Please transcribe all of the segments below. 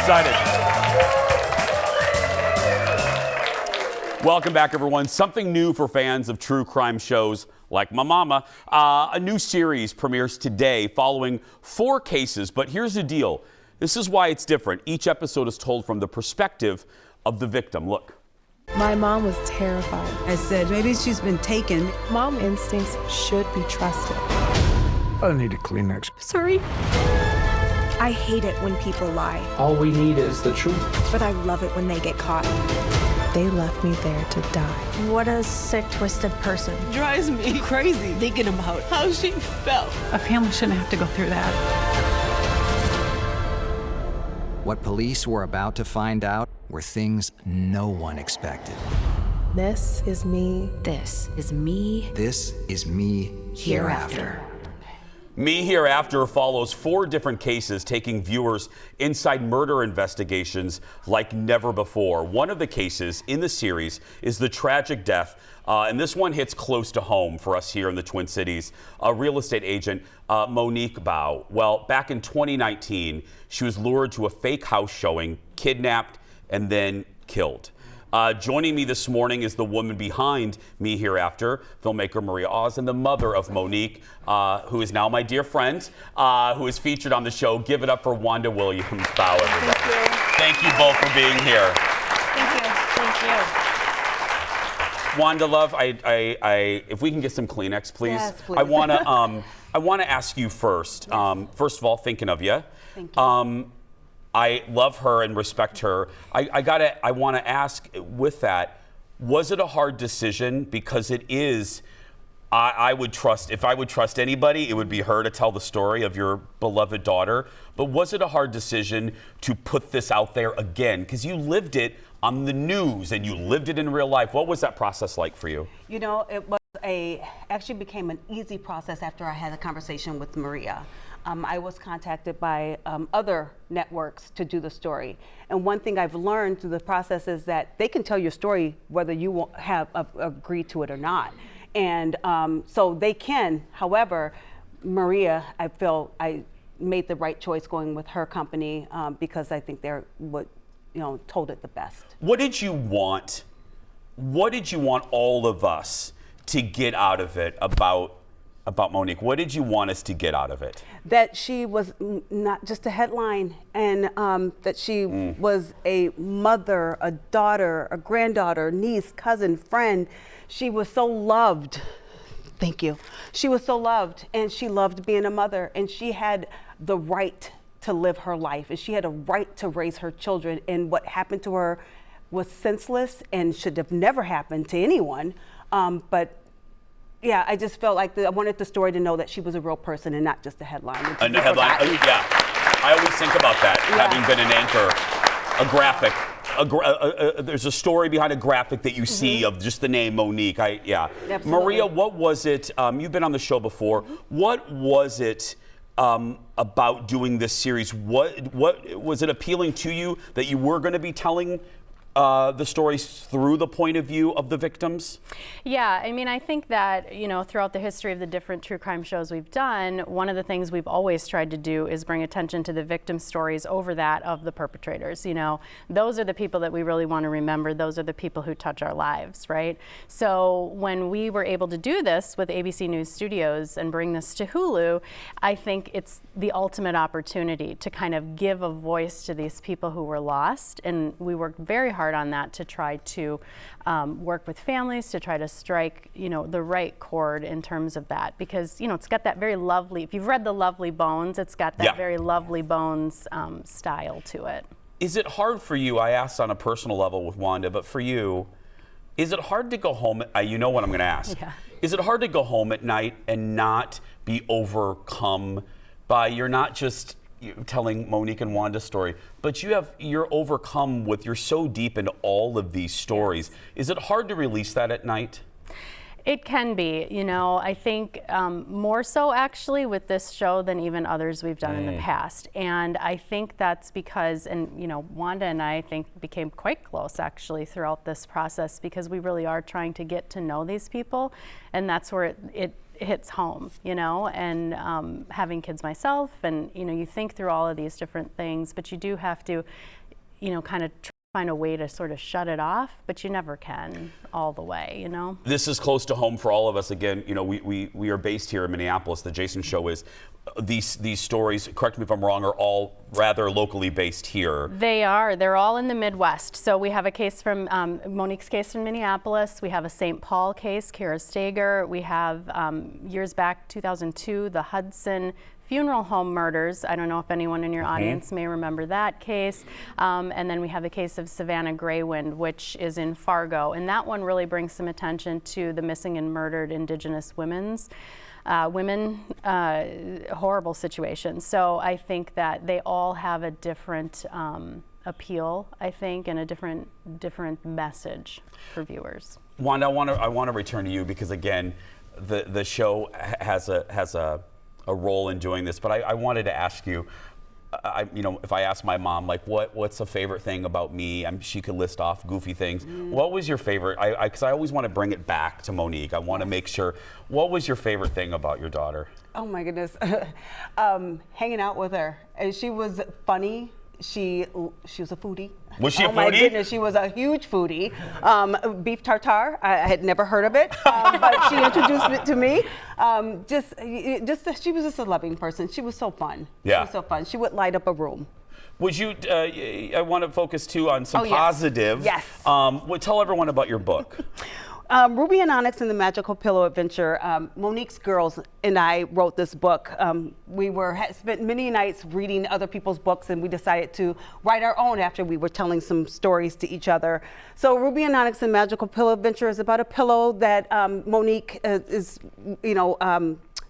excited. Welcome back, everyone. Something new for fans of true crime shows like My Mama. A new series premieres today following 4 cases, but here's the deal. This is why it's different. Each episode is told from the perspective of the victim. Look. My mom was terrified. I said, maybe she's been taken. Mom instincts should be trusted. I need a Kleenex. Sorry. I hate it when people lie, All we need is the truth. but I love it when they get caught. They left me there to die. What a sick, twisted person. Drives me crazy thinking about how she felt. A family shouldn't have to go through that. What police were about to find out were things no one expected. This is me. This is Me This is Me Hereafter. Me Hereafter follows 4 different cases, taking viewers inside murder investigations like never before. One of the cases in the series is the tragic death, and this one hits close to home for us here in the Twin Cities. A real estate agent, Monique Baugh. Well, back in 2019, she was lured to a fake house showing, kidnapped, and then killed. Joining me this morning is the woman behind Me Hereafter, filmmaker Maria Oz, and the mother of Monique, who is now my dear friend, who is featured on the show. Give it up for Wanda Williams Baugh, everybody. Thank you. Thank you both for being here. Thank you. Thank you. Wanda, love, if we can get some Kleenex, please. Yes, please. I wanna ask you first. Yes. First of all, thinking of you. Thank you. I love her and respect her. I want to ask with that, was it a hard decision? Because it is, if I would trust anybody, it would be her to tell the story of your beloved daughter. But was it a hard decision to put this out there again? Because you lived it on the news and you lived it in real life. What was that process like for you? You know, it was actually became an easy process after I had a conversation with Maria. I was contacted by other networks to do the story. And one thing I've learned through the process is that they can tell your story whether you have agreed to it or not. And so they can. However, Maria, I feel I made the right choice going with her company because I think they're what told it the best. What did you want? What did you want all of us to get out of it about Monique? What did you want us to get out of it? That she was not just a headline, and that she was a mother, a daughter, a granddaughter, niece, cousin, friend. She was so loved. Thank you. She was so loved, and she loved being a mother, and she had the right to live her life, and she had a right to raise her children, and what happened to her was senseless and should have never happened to anyone. But yeah, I just felt like I wanted the story to know that she was a real person and not just a headline. And a headline, yeah. I always think about that, having been an anchor, a graphic. There's a story behind a graphic that you see of just the name Monique. Absolutely. Maria, what was it? You've been on the show before. What was it about doing this series? What was it appealing to you that you were going to be telling the stories through the point of view of the victims? Yeah, I mean, I think that, throughout the history of the different true crime shows we've done, one of the things we've always tried to do is bring attention to the victim stories over that of the perpetrators. Those are the people that we really want to remember. Those are the people who touch our lives, right? So when we were able to do this with ABC News Studios and bring this to Hulu, I think it's the ultimate opportunity to kind of give a voice to these people who were lost. And we worked very hard on that to try to work with families to try to strike the right chord in terms of that, because it's got that very lovely, if you've read The Lovely Bones, it's got that very Lovely Bones style to it. Is it hard for you, I asked on a personal level with Wanda, but for you, is it hard to go home, you know what I'm going to ask, is it hard to go home at night and not be overcome by, you're not just telling Monique and Wanda's story, but you're overcome with, you're so deep into all of these stories. Is it hard to release that at night? It can be, I think more so actually with this show than even others we've done in the past. And I think that's because, Wanda and I think became quite close actually throughout this process, because we really are trying to get to know these people. And that's where it hits home, you know, and having kids myself, and, you know, you think through all of these different things, but you do have to, you know, kind of find a way to sort of shut it off, but you never can all the way, you know? This is close to home for all of us. Again, you know, we are based here in Minneapolis. The Jason Show is. These stories, correct me if I'm wrong, are all rather locally based here. They are. They're all in the Midwest. So we have a case from Monique's case in Minneapolis. We have a St. Paul case, Kara Stager. We have years back, 2002, the Hudson funeral home murders. I don't know if anyone in your audience may remember that case. And then we have the case of Savannah Graywind, which is in Fargo. And that one really brings some attention to the missing and murdered Indigenous women, horrible situations. So I think that they all have a different appeal, I think, and a different message for viewers. Wanda, I want to return to you because, again, the show has a role in doing this, but I wanted to ask you, you know, if I asked my mom, like, what's a favorite thing about me? She could list off goofy things. What was your favorite? Because I always want to bring it back to Monique. I want to make sure. What was your favorite thing about your daughter? Oh my goodness, hanging out with her. And she was funny. She was a foodie. Was she a foodie? Oh my goodness, she was a huge foodie. Beef tartare, I had never heard of it, but she introduced it to me. She was just a loving person. She was so fun. Yeah. She was so fun. She would light up a room. Would you, I want to focus too on some positive. Yes. Tell everyone about your book. Ruby and Onyx and the Magical Pillow Adventure. Monique's girls and I wrote this book. We had spent many nights reading other people's books, and we decided to write our own after we were telling some stories to each other. So Ruby and Onyx and Magical Pillow Adventure is about a pillow that Monique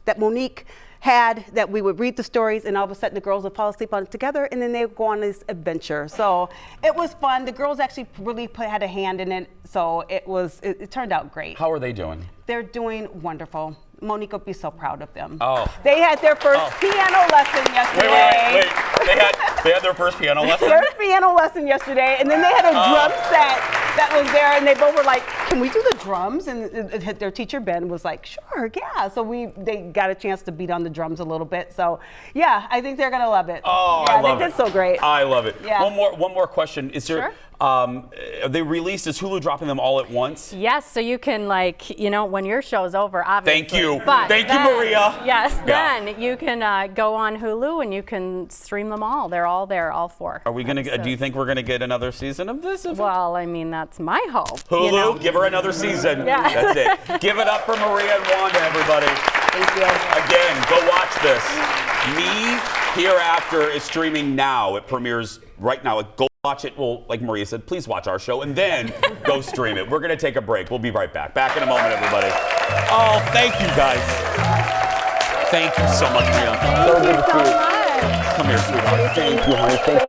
that Monique had, that we would read the stories, and all of a sudden the girls would fall asleep on it together, and then they would go on this adventure. So it was fun. The girls actually really had a hand in it, so it turned out great. How are they doing? They're doing wonderful. Monique will be so proud of them. Oh. They had their first piano lesson yesterday. Wait. They had their first piano lesson? First piano lesson yesterday, and then they had a drum set that was there, and they both were like, can we do the drums? And their teacher, Ben, was like, sure, yeah. So they got a chance to beat on the drums a little bit. So yeah, I think they're gonna love it. Oh, yeah, I love it. They did so great. I love it. Yeah. One more question. Is there, they released, is Hulu dropping them all at once? Yes, so you can, like, you know, when your show's over, obviously. Thank you. But Thank you, Maria. Yes, then you can go on Hulu and you can stream them all. They're all there, all four. Are we gonna? Do you think we're gonna get another season of this? Well, I mean, that's my hope. Hulu, you know? give her another season. Yeah. That's it. Give it up for Maria and Wanda, everybody. Thank you. Again, go watch this. Me Hereafter is streaming now. It premieres right now. Go watch it. Well, like Maria said, please watch our show and then go stream it. We're going to take a break. We'll be right back. Back in a moment, everybody. Oh, thank you, guys. Thank you so much, Maria. Thank you so much. Come here, sweetheart. Thank you, honey.